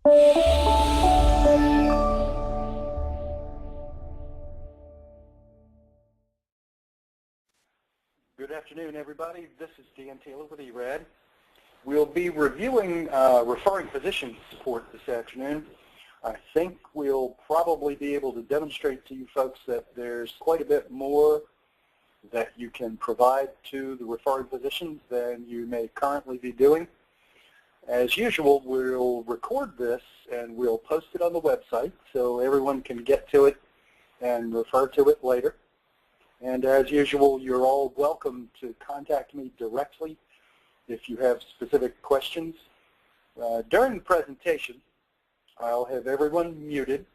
Good afternoon, everybody. This is Dan Taylor with eRAD. We'll be reviewing referring physician support this afternoon. I think we'll probably be able to demonstrate to you folks that there's quite a bit more that you can provide to the referring physicians than you may currently be doing. As usual, we'll record this and we'll post it on the website so everyone can get to it and refer to it later. And as usual, you're all welcome to contact me directly if you have specific questions. During the presentation, I'll have everyone muted.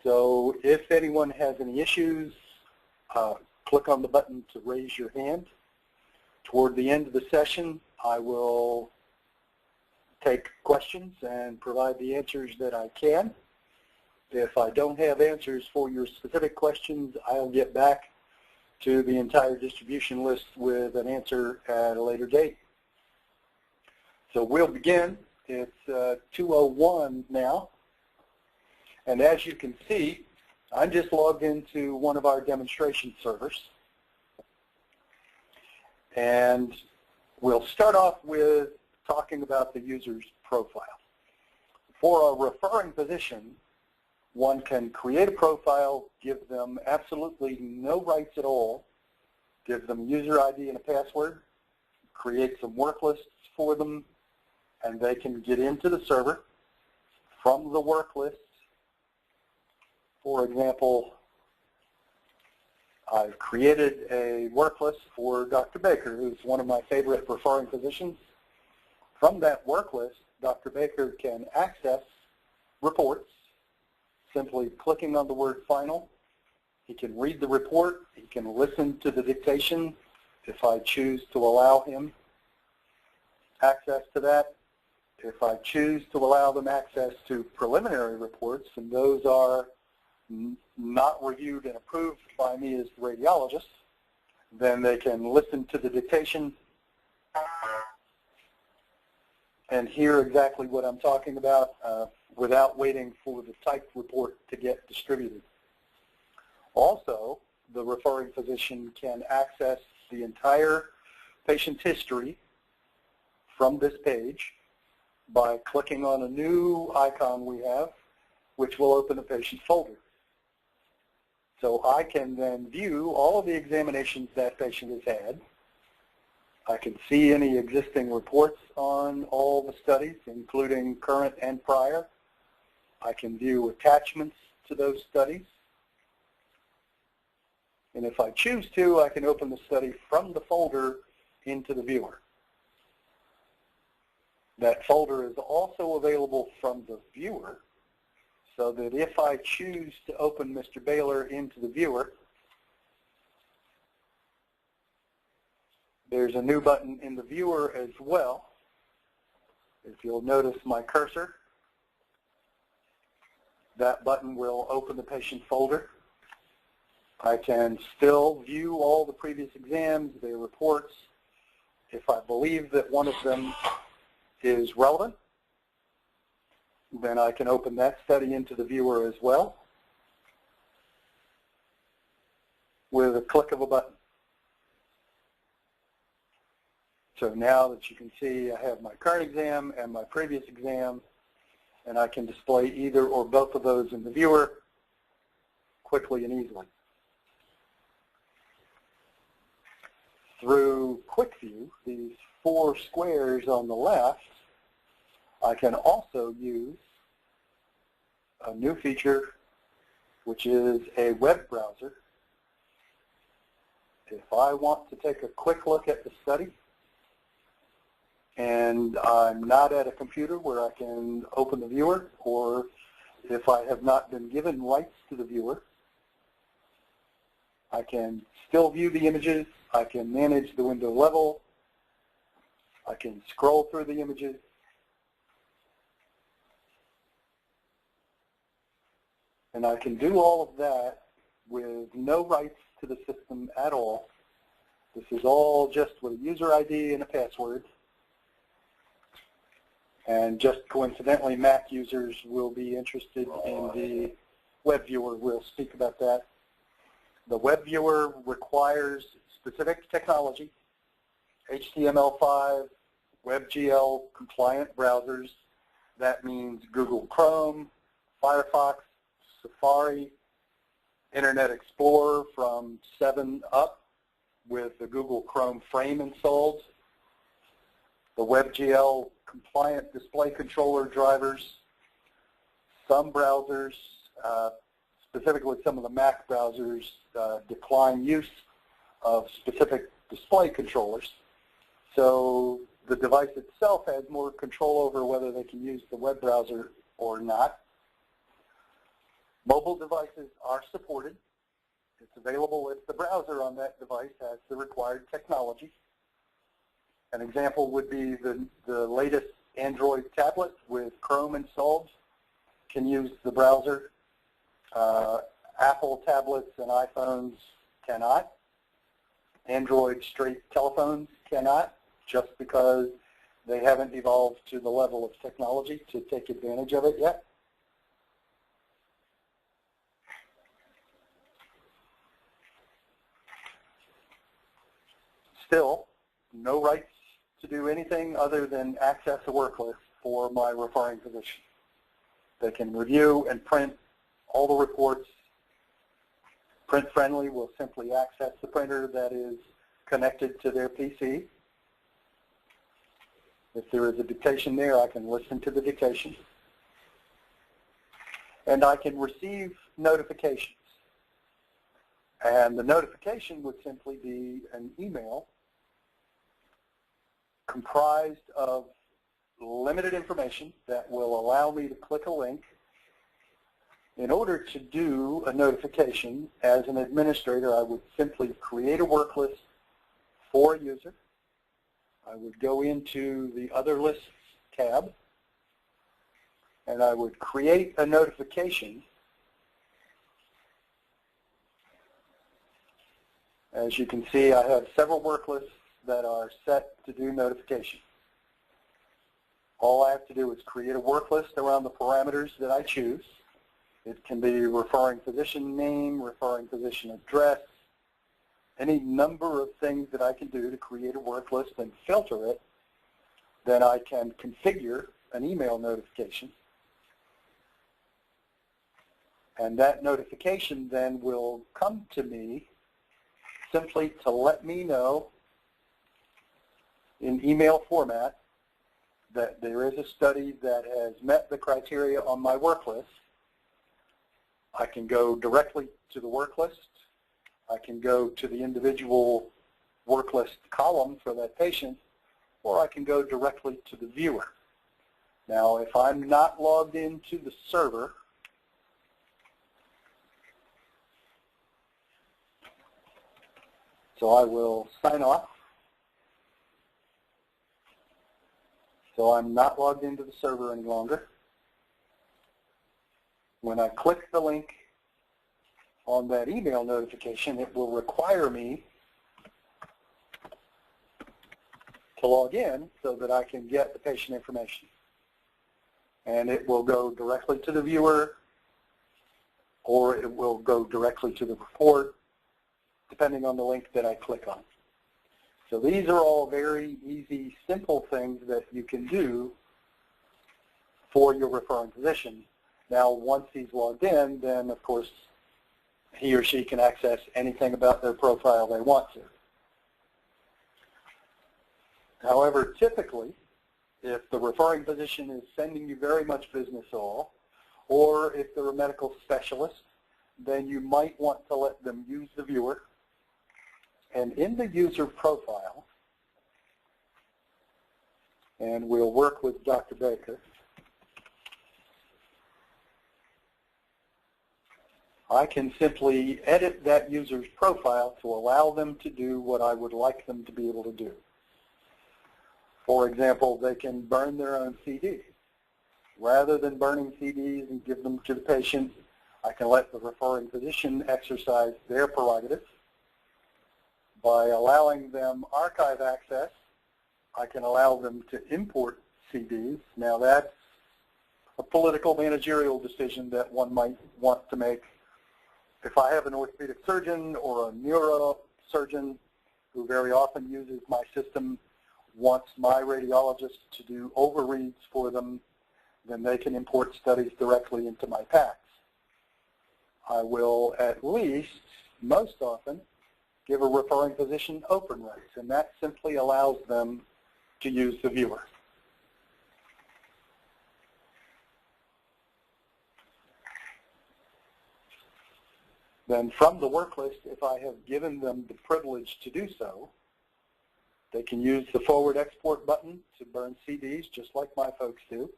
So if anyone has any issues, click on the button to raise your hand. Toward the end of the session, I will take questions and provide the answers that I can. If I don't have answers for your specific questions, I'll get back to the entire distribution list with an answer at a later date. So we'll begin. It's 2:01 now. And as you can see, I'm just logged into one of our demonstration servers. And we'll start off with talking about the user's profile. For a referring physician, one can create a profile, give them absolutely no rights at all, give them a user ID and a password, create some work lists for them, and they can get into the server from the work lists. For example, I've created a work list for Dr. Baker, who's one of my favorite referring physicians. From that work list, Dr. Baker can access reports simply clicking on the word final. He can read the report. He can listen to the dictation if I choose to allow him access to that. If I choose to allow them access to preliminary reports, and those are not reviewed and approved by me as the radiologist, then they can listen to the dictation and hear exactly what I'm talking about without waiting for the typed report to get distributed. Also, the referring physician can access the entire patient's history from this page by clicking on a new icon we have, which will open a patient folder. So I can then view all of the examinations that patient has had. I can see any existing reports on all the studies, including current and prior. I can view attachments to those studies. And if I choose to, I can open the study from the folder into the viewer. That folder is also available from the viewer, so that if I choose to open Mr. Baylor into the viewer, there's a new button in the viewer as well. If you'll notice my cursor, that button will open the patient folder. I can still view all the previous exams, their reports. If I believe that one of them is relevant, then I can open that study into the viewer as well with a click of a button. So now that you can see, I have my current exam and my previous exam, and I can display either or both of those in the viewer quickly and easily. Through Quick View, these four squares on the left, I can also use a new feature, which is a web browser. If I want to take a quick look at the study, and I'm not at a computer where I can open the viewer, or if I have not been given rights to the viewer, I can still view the images, I can manage the window level, I can scroll through the images, and I can do all of that with no rights to the system at all. This is all just with a user ID and a password. And just coincidentally, Mac users will be interested in the web viewer. We'll speak about that. The web viewer requires specific technology, HTML5, WebGL compliant browsers. That means Google Chrome, Firefox, Safari, Internet Explorer from 7 up with the Google Chrome frame installed. The WebGL compliant display controller drivers. Some browsers, specifically some of the Mac browsers, decline use of specific display controllers. So the device itself has more control over whether they can use the web browser or not. Mobile devices are supported. It's available if the browser on that device has the required technology. An example would be the latest Android tablet with Chrome installed can use the browser. Apple tablets and iPhones cannot. Android straight telephones cannot, just because they haven't evolved to the level of technology to take advantage of it yet. Still, no rights to do anything other than access a work list for my referring physician. They can review and print all the reports. Print Friendly will simply access the printer that is connected to their PC. If there is a dictation there, I can listen to the dictation. And I can receive notifications. And the notification would simply be an email comprised of limited information that will allow me to click a link. In order to do a notification, as an administrator, I would simply create a work list for a user. I would go into the Other Lists tab, and I would create a notification. As you can see, I have several work lists that are set to do notification. All I have to do is create a work list around the parameters that I choose. It can be referring physician name, referring physician address, any number of things that I can do to create a work list and filter it. Then I can configure an email notification. And that notification then will come to me simply to let me know in email format that there is a study that has met the criteria on my work list. I can go directly to the work list. I can go to the individual work list column for that patient, or I can go directly to the viewer. Now, if I'm not logged into the server, so I will sign off. So I'm not logged into the server any longer. When I click the link on that email notification, it will require me to log in so that I can get the patient information. And it will go directly to the viewer, or it will go directly to the report, depending on the link that I click on. So these are all very easy, simple things that you can do for your referring physician. Now, once he's logged in, then of course he or she can access anything about their profile they want to. However, typically, if the referring physician is sending you very much business or if they're a medical specialist, then you might want to let them use the viewer. And in the user profile, and we'll work with Dr. Baker, I can simply edit that user's profile to allow them to do what I would like them to be able to do. For example, they can burn their own CD. Rather than burning CDs and give them to the patient, I can let the referring physician exercise their prerogative. By allowing them archive access, I can allow them to import CDs. Now that's a political managerial decision that one might want to make. If I have an orthopedic surgeon or a neurosurgeon who very often uses my system, wants my radiologist to do overreads for them, then they can import studies directly into my PACS. I will at least, most often, give a referring physician open rights, and that simply allows them to use the viewer. Then from the work list, if I have given them the privilege to do so, they can use the forward export button to burn CDs just like my folks do.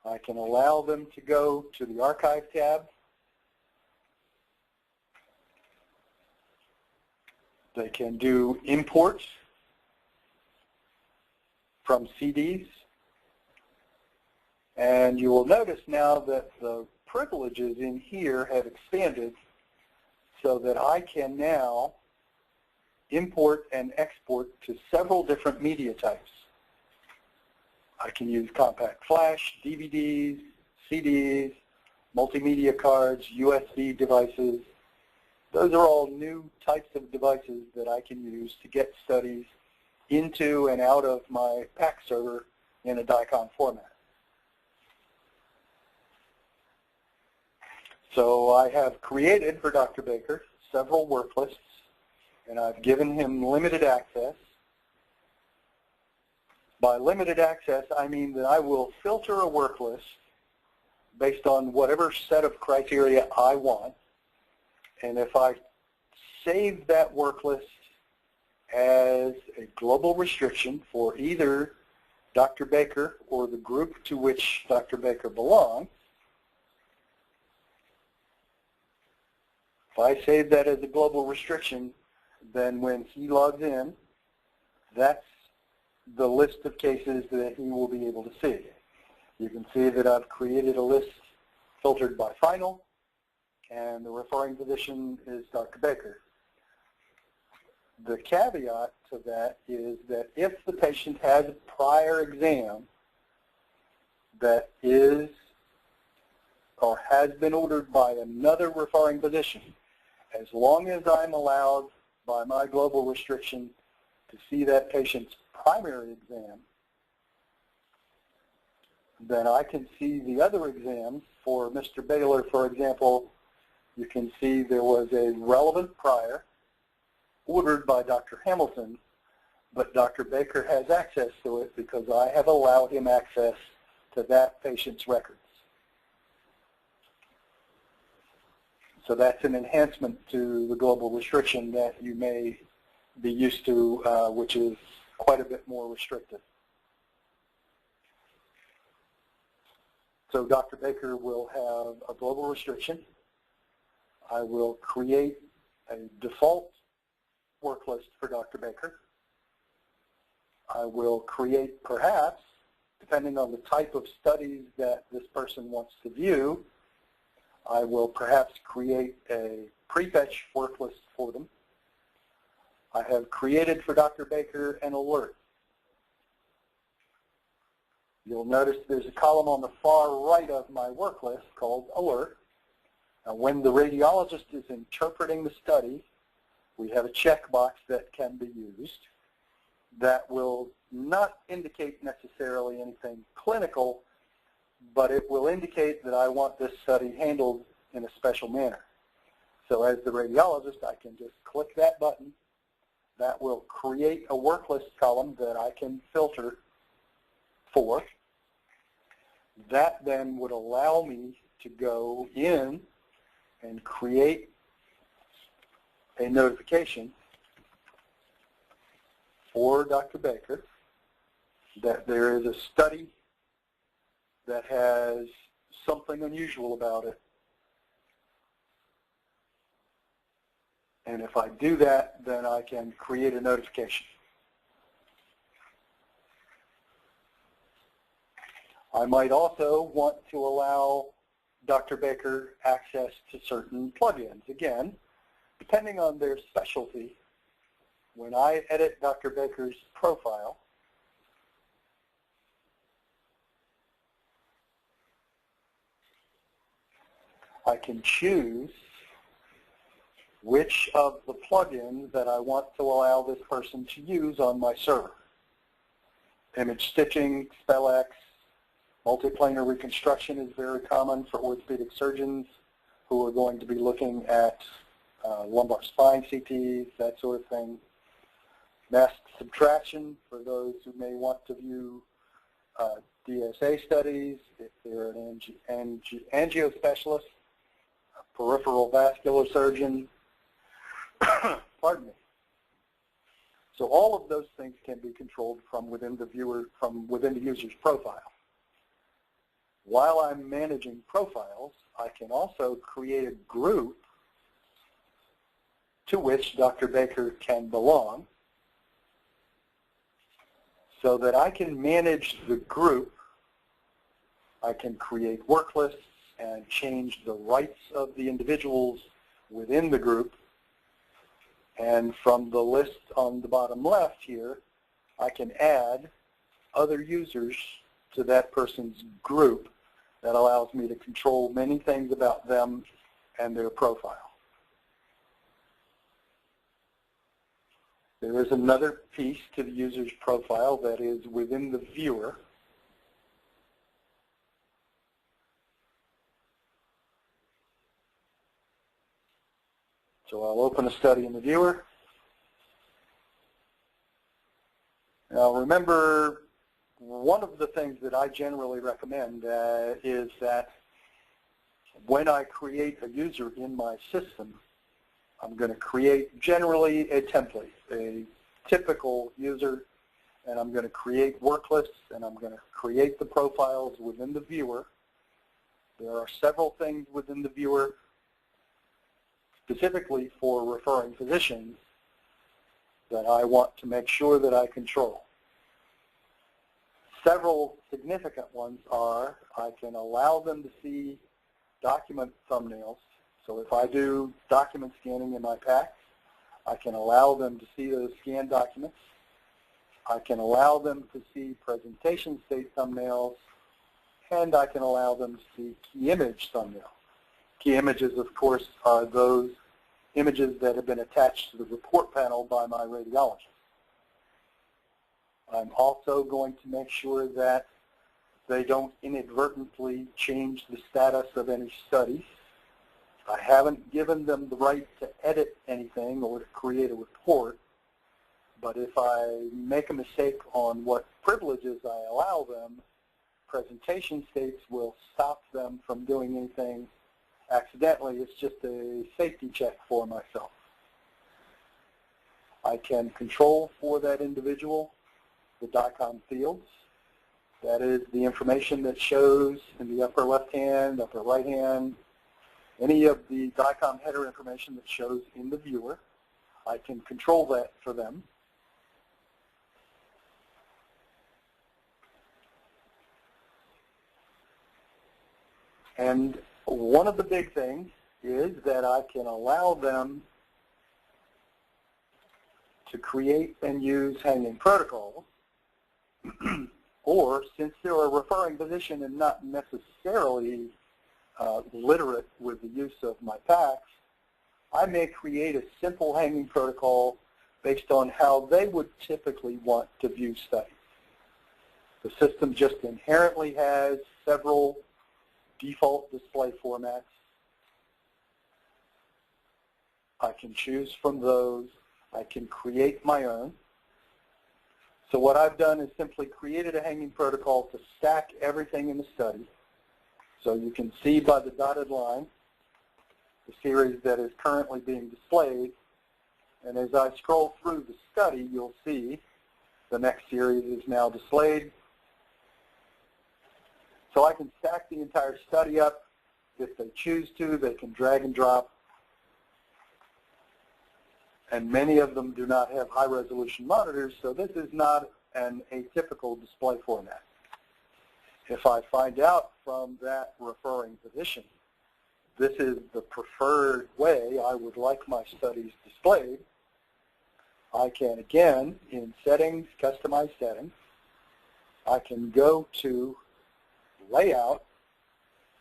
I can allow them to go to the archive tab. They can do imports from CDs. And you will notice now that the privileges in here have expanded so that I can now import and export to several different media types. I can use compact flash, DVDs, CDs, multimedia cards, USB devices. Those are all new types of devices that I can use to get studies into and out of my PACS server in a DICOM format. So I have created for Dr. Baker several work lists, and I've given him limited access. By limited access, I mean that I will filter a work list based on whatever set of criteria I want. And if I save that work list as a global restriction for either Dr. Baker or the group to which Dr. Baker belongs, if I save that as a global restriction, then when he logs in, that's the list of cases that he will be able to see. You can see that I've created a list filtered by final, and the referring physician is Dr. Baker. The caveat to that is that if the patient has a prior exam that is or has been ordered by another referring physician, as long as I'm allowed by my global restriction to see that patient's primary exam, then I can see the other exams. For Mr. Baylor, for example, you can see there was a relevant prior ordered by Dr. Hamilton, but Dr. Baker has access to it because I have allowed him access to that patient's records. So that's an enhancement to the global restriction that you may be used to, which is quite a bit more restrictive. So Dr. Baker will have a global restriction. I will create a default work list for Dr. Baker. I will create, perhaps, depending on the type of studies that this person wants to view, I will perhaps create a prefetch work list for them. I have created for Dr. Baker an alert. You'll notice there's a column on the far right of my work list called alert. Now, when the radiologist is interpreting the study, we have a checkbox that can be used that will not indicate necessarily anything clinical, but it will indicate that I want this study handled in a special manner. So as the radiologist, I can just click that button. That will create a work list column that I can filter for. That then would allow me to go in and create a notification for Dr. Baker that there is a study that has something unusual about it. And if I do that, then I can create a notification. I might also want to allow Dr. Baker access to certain plugins. Again, depending on their specialty, when I edit Dr. Baker's profile, I can choose which of the plugins that I want to allow this person to use on my server. Image stitching, SpellX, multiplanar reconstruction is very common for orthopedic surgeons who are going to be looking at lumbar spine CTs, that sort of thing. Mask subtraction for those who may want to view DSA studies, if they're an angio specialist, a peripheral vascular surgeon, pardon me. So all of those things can be controlled from within the viewer, from within the user's profile. While I'm managing profiles, I can also create a group to which Dr. Baker can belong, so that I can manage the group. I can create work lists and change the rights of the individuals within the group. And from the list on the bottom left here, I can add other users to that person's group. That allows me to control many things about them and their profile. There is another piece to the user's profile that is within the viewer. So I'll open a study in the viewer. Now remember, one of the things that I generally recommend is that when I create a user in my system, I'm going to create generally a template, a typical user, and I'm going to create work lists, and I'm going to create the profiles within the viewer. There are several things within the viewer specifically for referring physicians that I want to make sure that I control. Several significant ones are I can allow them to see document thumbnails. So if I do document scanning in my PACS, I can allow them to see those scanned documents. I can allow them to see presentation state thumbnails, and I can allow them to see key image thumbnails. Key images, of course, are those images that have been attached to the report panel by my radiologist. I'm also going to make sure that they don't inadvertently change the status of any studies. I haven't given them the right to edit anything or to create a report, but if I make a mistake on what privileges I allow them, presentation states will stop them from doing anything accidentally. It's just a safety check for myself. I can control for that individual the DICOM fields. That is the information that shows in the upper left hand, upper right hand, any of the DICOM header information that shows in the viewer. I can control that for them. And one of the big things is that I can allow them to create and use hanging protocols, or since they're a referring physician and not necessarily literate with the use of my PACS, I may create a simple hanging protocol based on how they would typically want to view studies. The system just inherently has several default display formats. I can choose from those. I can create my own. So what I've done is simply created a hanging protocol to stack everything in the study. So you can see by the dotted line the series that is currently being displayed. And as I scroll through the study, you'll see the next series is now displayed. So I can stack the entire study up. If they choose to, they can drag and drop. And many of them do not have high-resolution monitors, so this is not an atypical display format. If I find out from that referring physician this is the preferred way I would like my studies displayed, I can, again, in Settings, Customize Settings, I can go to Layout,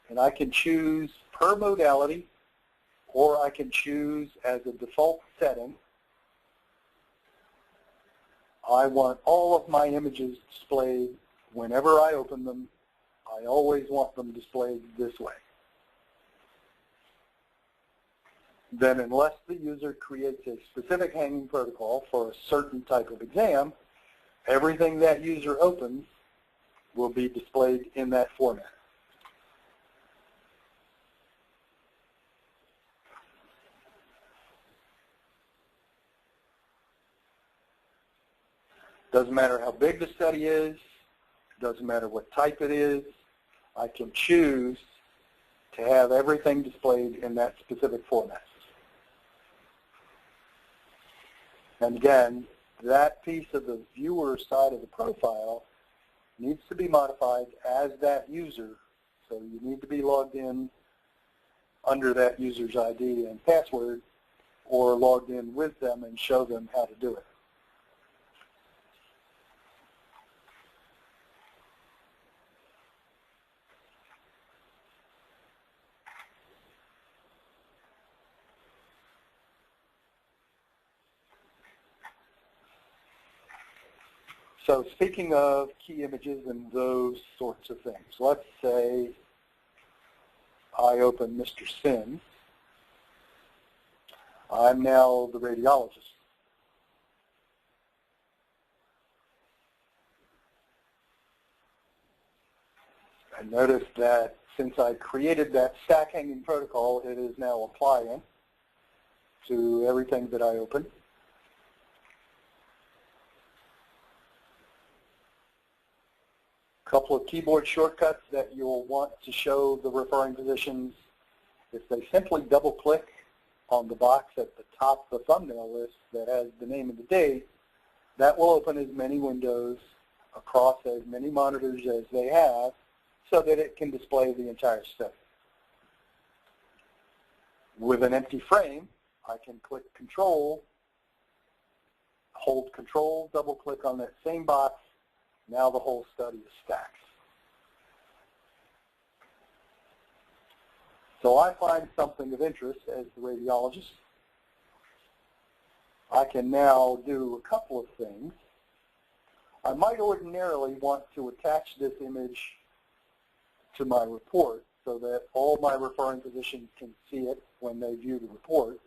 and I can choose per modality, or I can choose as a default setting, I want all of my images displayed whenever I open them. I always want them displayed this way. Then unless the user creates a specific hanging protocol for a certain type of exam, everything that user opens will be displayed in that format. Doesn't matter how big the study is, doesn't matter what type it is, I can choose to have everything displayed in that specific format. And again, that piece of the viewer side of the profile needs to be modified as that user. So you need to be logged in under that user's ID and password, or logged in with them and show them how to do it. So speaking of key images and those sorts of things, let's say I open Mr. Sims. I'm now the radiologist. I notice that since I created that stack hanging protocol, it is now applying to everything that I open. Couple of keyboard shortcuts that you'll want to show the referring physicians. If they simply double-click on the box at the top of the thumbnail list that has the name and the date, that will open as many windows across as many monitors as they have so that it can display the entire study. With an empty frame, I can click Control, hold Control, double-click on that same box. Now the whole study is stacked. So I find something of interest as the radiologist. I can now do a couple of things. I might ordinarily want to attach this image to my report so that all my referring physicians can see it when they view the report.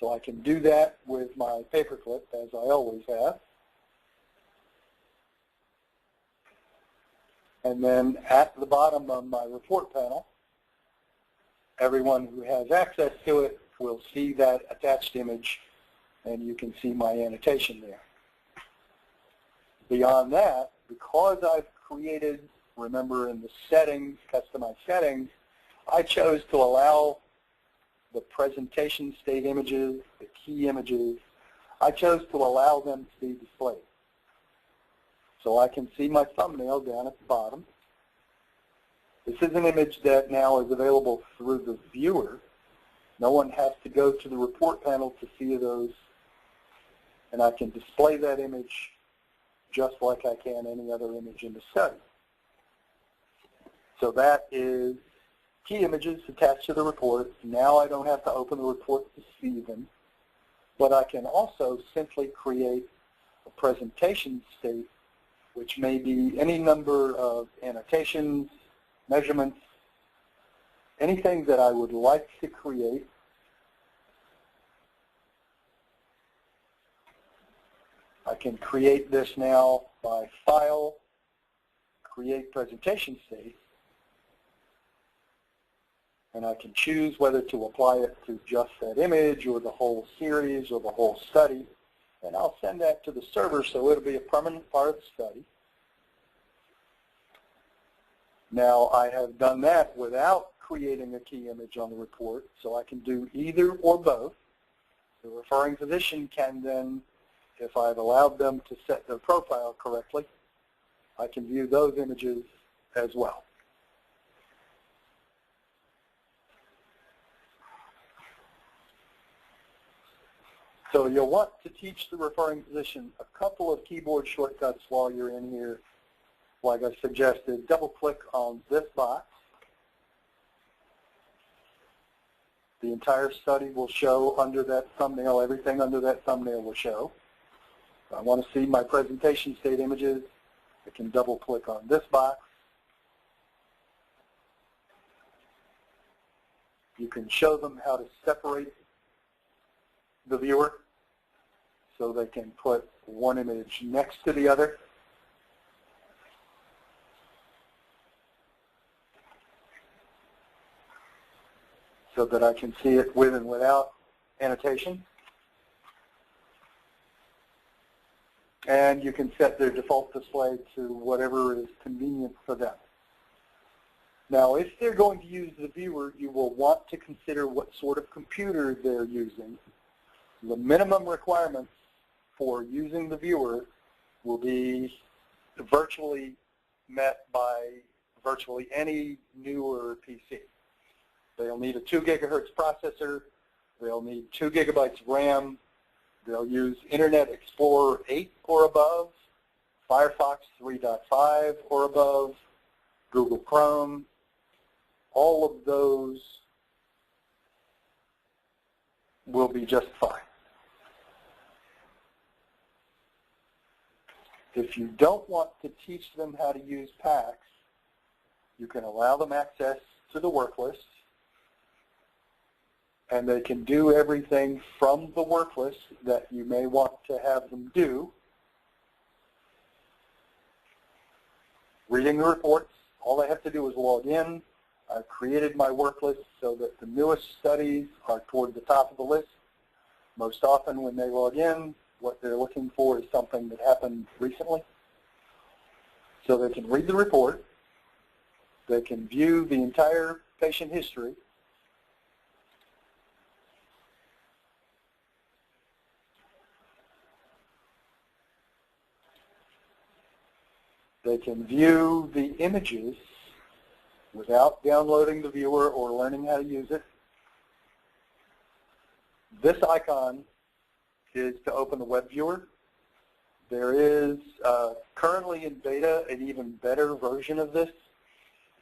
So I can do that with my paperclip, as I always have. And then at the bottom of my report panel, everyone who has access to it will see that attached image, and you can see my annotation there. Beyond that, because I've created, remember in the settings, customized settings, I chose to allow the presentation state images, the key images, I chose to allow them to be displayed. So I can see my thumbnail down at the bottom. This is an image that now is available through the viewer. No one has to go to the report panel to see those. And I can display that image just like I can any other image in the study. So that is key images attached to the report. Now I don't have to open the report to see them. But I can also simply create a presentation state, which may be any number of annotations, measurements, anything that I would like to create. I can create this now by File, Create Presentation State, and I can choose whether to apply it to just that image or the whole series or the whole study. And I'll send that to the server so it'll be a permanent part of the study. Now I have done that without creating a key image on the report, so I can do either or both. The referring physician can then, if I've allowed them to set their profile correctly, I can view those images as well. So you'll want to teach the referring physician a couple of keyboard shortcuts while you're in here. Like I suggested, double-click on this box. The entire study will show under that thumbnail. Everything under that thumbnail will show. If I want to see my presentation state images, I can double click on this box. You can show them how to separate the viewer so they can put one image next to the other. So that I can see it with and without annotation. And you can set their default display to whatever is convenient for them. Now, if they're going to use the viewer, you will want to consider what sort of computer they're using. The minimum requirements for using the viewer will be virtually met by virtually any newer PC. They'll need a 2 gigahertz processor. They'll need 2 gigabytes of RAM. They'll use Internet Explorer 8 or above, Firefox 3.5 or above, Google Chrome. All of those will be just fine. If you don't want to teach them how to use PACS, you can allow them access to the work list, and they can do everything from the work list that you may want to have them do. Reading the reports, all they have to do is log in. I've created my work list so that the newest studies are toward the top of the list. Most often when they log in, what they're looking for is something that happened recently. So they can read the report. They can view the entire patient history. They can view the images without downloading the viewer or learning how to use it. This icon is to open the web viewer. There is currently in beta an even better version of this.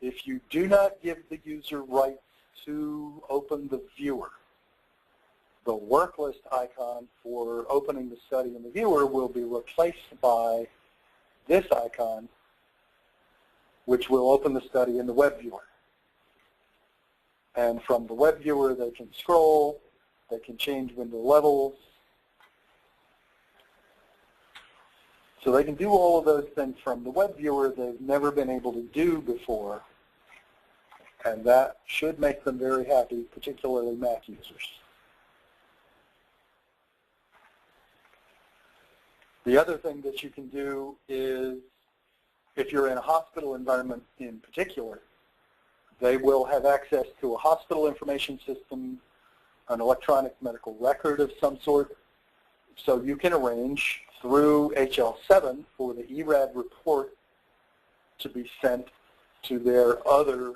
If you do not give the user rights to open the viewer, the work list icon for opening the study in the viewer will be replaced by this icon, which will open the study in the web viewer. And from the web viewer, they can scroll, they can change window levels. So they can do all of those things from the web viewer they've never been able to do before. And that should make them very happy, particularly Mac users. The other thing that you can do is, if you're in a hospital environment in particular, they will have access to a hospital information system, an electronic medical record of some sort. So you can arrange through HL7 for the eRAD report to be sent to their other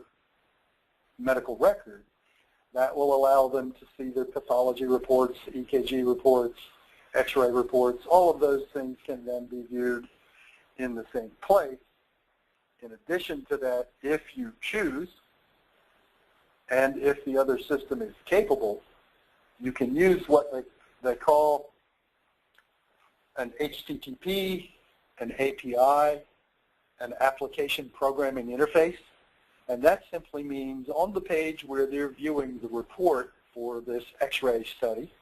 medical record. That will allow them to see their pathology reports, EKG reports, X-ray reports. All of those things can then be viewed in the same place. In addition to that, if you choose, and if the other system is capable, you can use what they call an HTTP, an API, an application programming interface. And that simply means on the page where they're viewing the report for this X-ray study,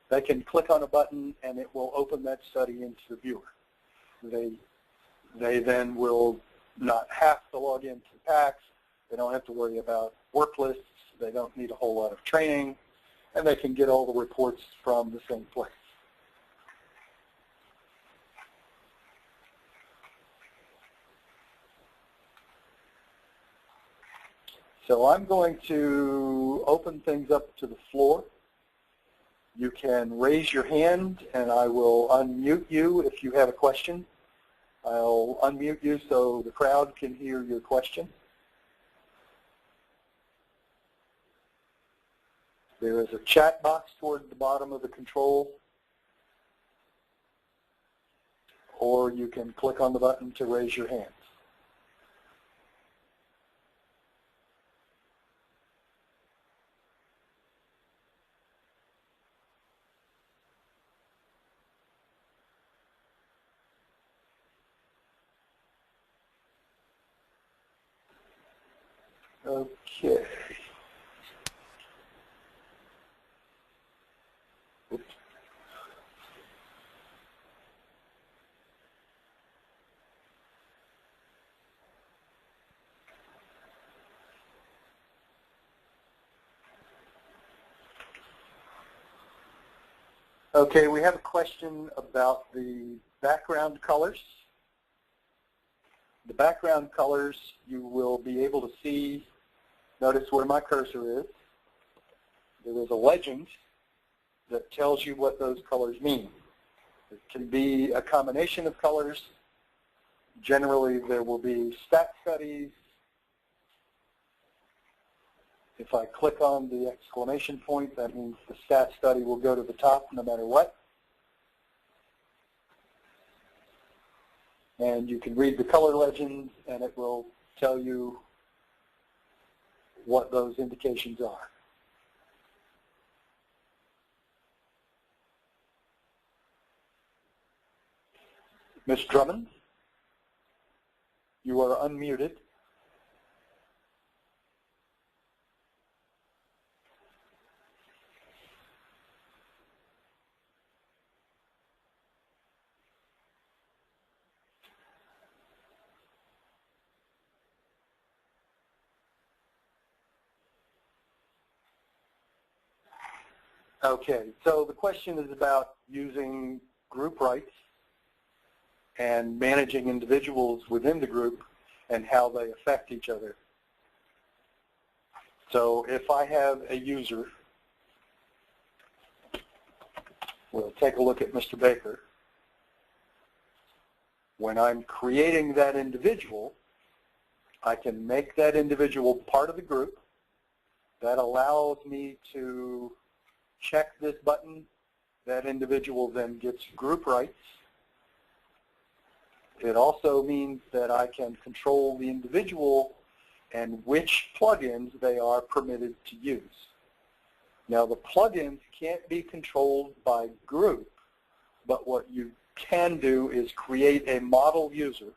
they can click on a button and it will open that study into the viewer. They then will not have to log into PACS. They don't have to worry about work lists. They don't need a whole lot of training. And they can get all the reports from the same place. So I'm going to open things up to the floor. You can raise your hand and I will unmute you if you have a question. I'll unmute you so the crowd can hear your question. There is a chat box toward the bottom of the control, or you can click on the button to raise your hand. Okay. Oops. Okay, we have a question about the background colors. The background colors you will be able to see, notice where my cursor is. There is a legend that tells you what those colors mean. It can be a combination of colors. Generally, there will be stat studies. If I click on the exclamation point, that means the stat study will go to the top no matter what. And you can read the color legend, and it will tell you what those indications are. Ms. Drummond, you are unmuted. Okay, so the question is about using group rights and managing individuals within the group and how they affect each other. So if I have a user, we'll take a look at Mr. Baker. When I'm creating that individual, I can make that individual part of the group. That allows me to check this button. That individual then gets group rights. It also means that I can control the individual and which plugins they are permitted to use. Now, the plugins can't be controlled by group, but what you can do is create a model user,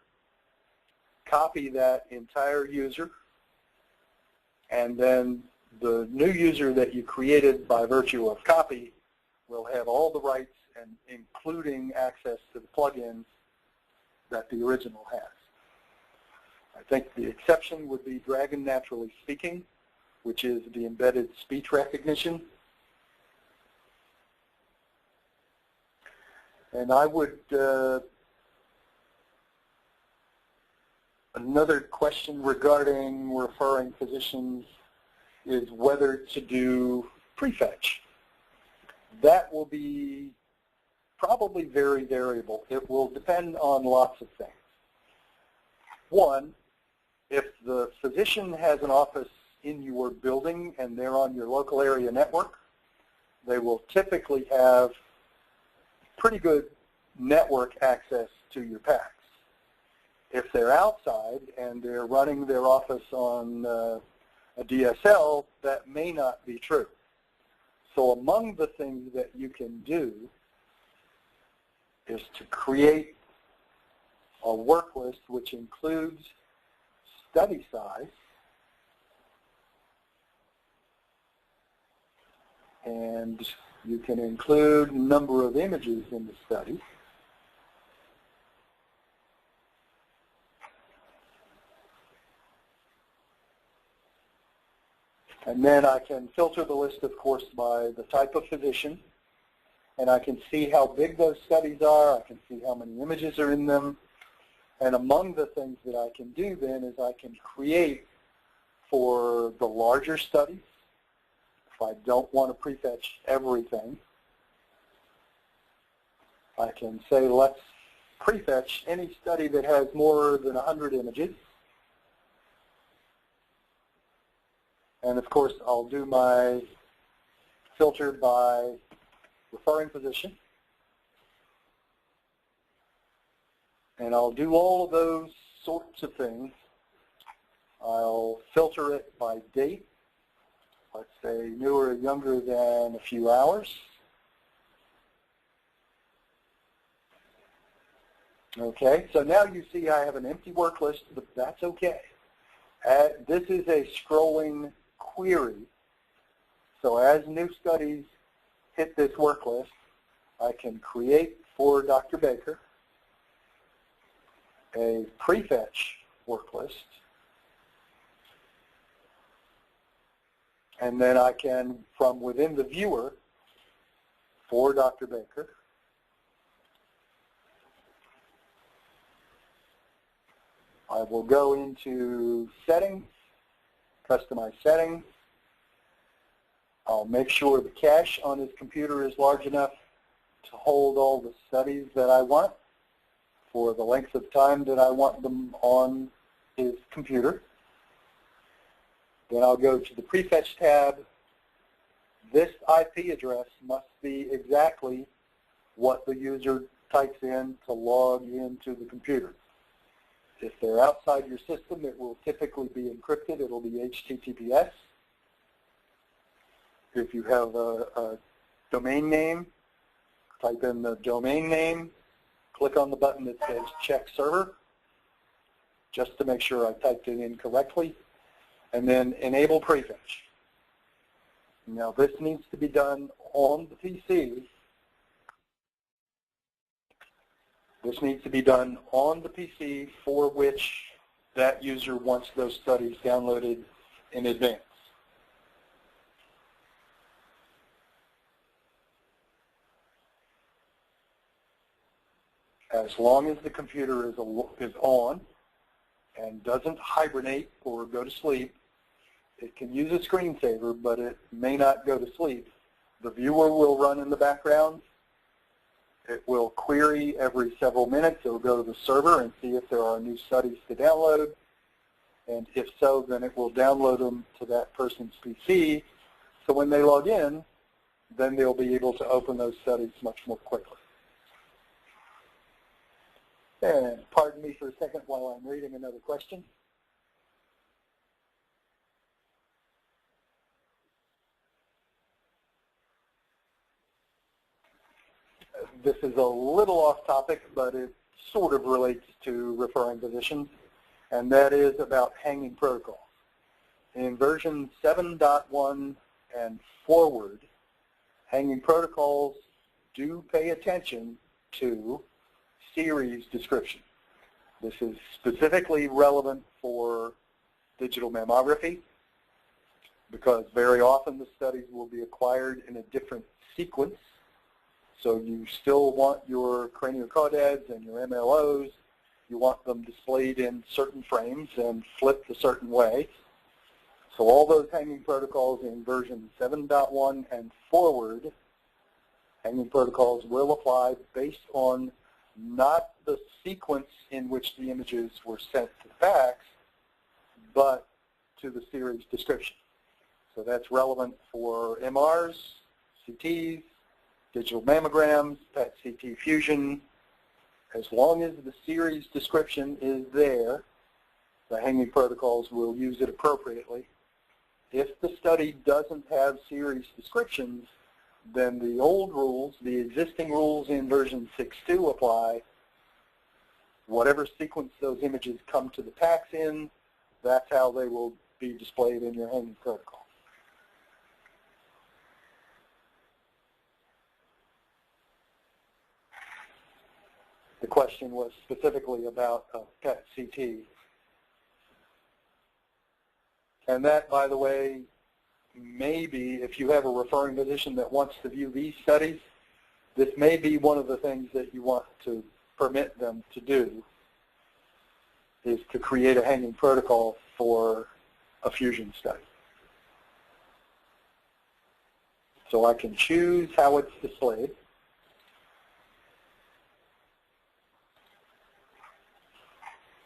copy that entire user, and then the new user that you created by virtue of copy will have all the rights, and including access to the plugins that the original has. I think the exception would be Dragon Naturally Speaking, which is the embedded speech recognition. And I would, another question regarding referring physicians is whether to do prefetch. That will be probably very variable. It will depend on lots of things. One, if the physician has an office in your building and they're on your local area network, they will typically have pretty good network access to your PACS. If they're outside and they're running their office on a DSL, that may not be true. So among the things that you can do is to create a work list which includes study size and you can include number of images in the study. And then I can filter the list, of course, by the type of physician. And I can see how big those studies are. I can see how many images are in them. And among the things that I can do then is I can create for the larger studies, if I don't want to prefetch everything, I can say let's prefetch any study that has more than 100 images. And of course, I'll do my filter by referring physician. And I'll do all of those sorts of things. I'll filter it by date. Let's say newer or younger than a few hours. Okay, so now you see I have an empty work list, but that's okay. This is a scrolling query. So as new studies hit this work list, I can create for Dr. Baker a prefetch work list. And then I can, from within the viewer for Dr. Baker, I will go into settings, customize settings. I'll make sure the cache on his computer is large enough to hold all the studies that I want for the length of time that I want them on his computer. Then I'll go to the Prefetch tab. This IP address must be exactly what the user types in to log into the computer. If they're outside your system, it will typically be encrypted. It will be HTTPS. If you have a domain name, type in the domain name, click on the button that says Check Server, just to make sure I typed it in correctly, and then enable prefetch. Now this needs to be done on the PC. This needs to be done on the PC for which that user wants those studies downloaded in advance. As long as the computer is on and doesn't hibernate or go to sleep, it can use a screensaver, but it may not go to sleep. The viewer will run in the background. It will query every several minutes. It will go to the server and see if there are new studies to download. And if so, then it will download them to that person's PC. So when they log in, then they'll be able to open those studies much more quickly. And pardon me for a second while I'm reading another question. This is a little off topic, but it sort of relates to referring physicians, and that is about hanging protocols. In version 7.1 and forward, hanging protocols do pay attention to series description. This is specifically relevant for digital mammography because very often the studies will be acquired in a different sequence. So you still want your craniocaudads and your MLOs, you want them displayed in certain frames and flipped a certain way. So all those hanging protocols in version 7.1 and forward, hanging protocols will apply based on not the sequence in which the images were sent to the PACS, but to the series description. So that's relevant for MRs, CTs, digital mammograms, PET-CT fusion. As long as the series description is there, the hanging protocols will use it appropriately. If the study doesn't have series descriptions, then the old rules, the existing rules in version 6.2 apply. Whatever sequence those images come to the PACS in, that's how they will be displayed in your hanging protocol. The question was specifically about PET-CT. And that, by the way, may be, if you have a referring physician that wants to view these studies, this may be one of the things that you want to permit them to do, is to create a hanging protocol for a fusion study. So I can choose how it's displayed.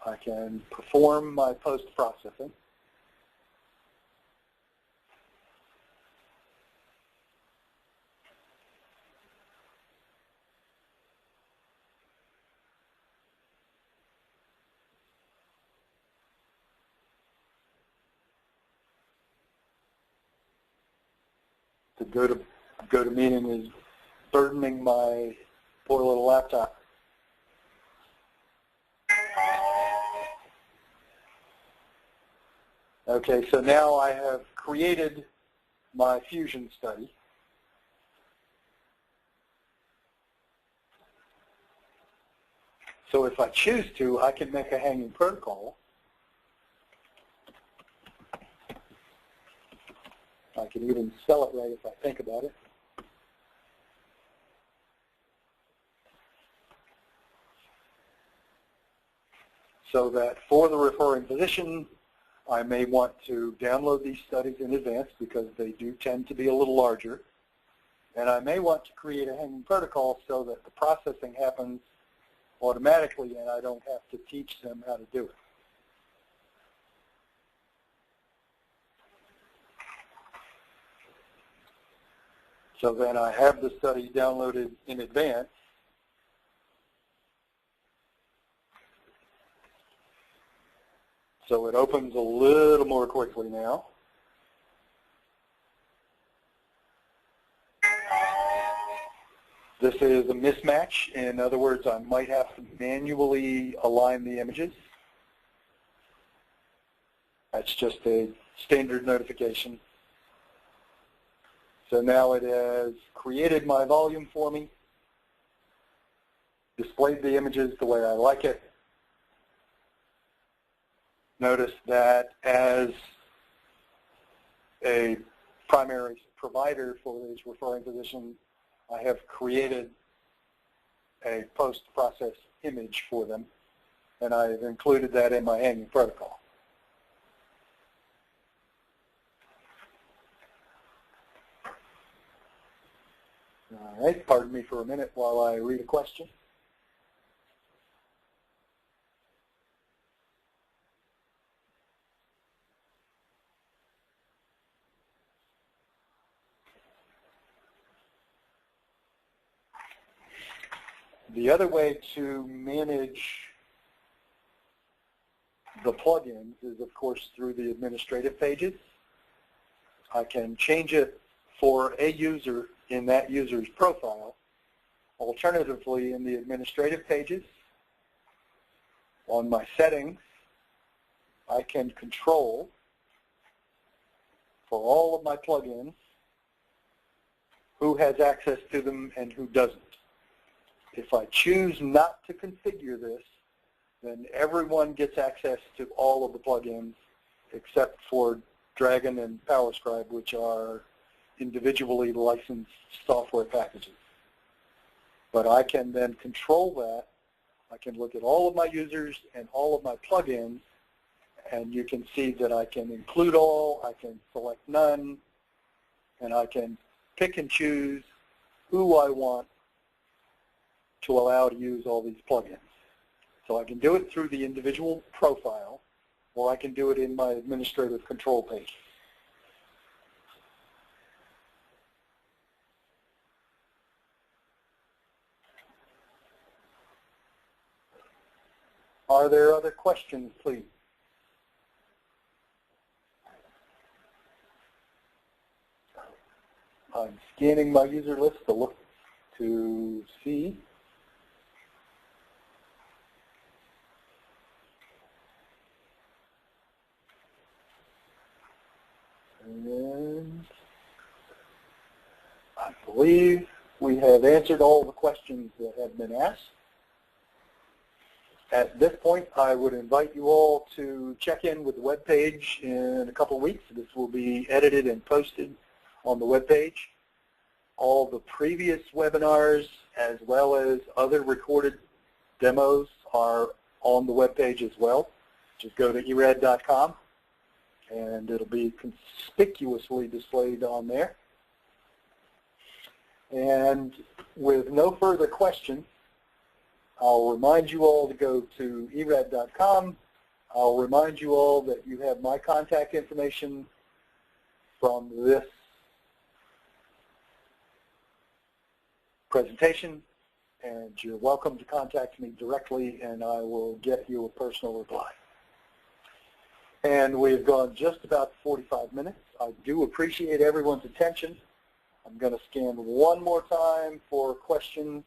I can perform my post-processing. The go-to-meeting is burdening my poor little laptop. Okay, so now I have created my fusion study. So if I choose to, I can make a hanging protocol. I can even spell it right if I think about it. So that for the referring physician, I may want to download these studies in advance because they do tend to be a little larger. And I may want to create a hanging protocol so that the processing happens automatically and I don't have to teach them how to do it. So then I have the study downloaded in advance. So it opens a little more quickly now. This is a mismatch. In other words, I might have to manually align the images. That's just a standard notification. So now it has created my volume for me, displayed the images the way I like it. Notice that as a primary provider for these referring physicians, I have created a post-process image for them, and I've included that in my hanging protocol. All right, pardon me for a minute while I read a question. The other way to manage the plugins is, of course, through the administrative pages. I can change it for a user in that user's profile. Alternatively, in the administrative pages, on my settings, I can control for all of my plugins who has access to them and who doesn't. If I choose not to configure this, then everyone gets access to all of the plugins except for Dragon and PowerScribe, which are individually licensed software packages. But I can then control that. I can look at all of my users and all of my plugins, and you can see that I can include all, I can select none, and I can pick and choose who I want to allow to use all these plugins. So I can do it through the individual profile, or I can do it in my administrative control page. Are there other questions, please? I'm scanning my user list to look to see. And I believe we have answered all the questions that have been asked. At this point, I would invite you all to check in with the web page in a couple of weeks. This will be edited and posted on the web page. All the previous webinars, as well as other recorded demos, are on the web page as well. Just go to eRAD.com, and it'll be conspicuously displayed on there. And with no further questions, I'll remind you all to go to eRAD.com. I'll remind you all that you have my contact information from this presentation, and you're welcome to contact me directly, and I will get you a personal reply. And we've gone just about 45 minutes. I do appreciate everyone's attention. I'm going to scan one more time for questions.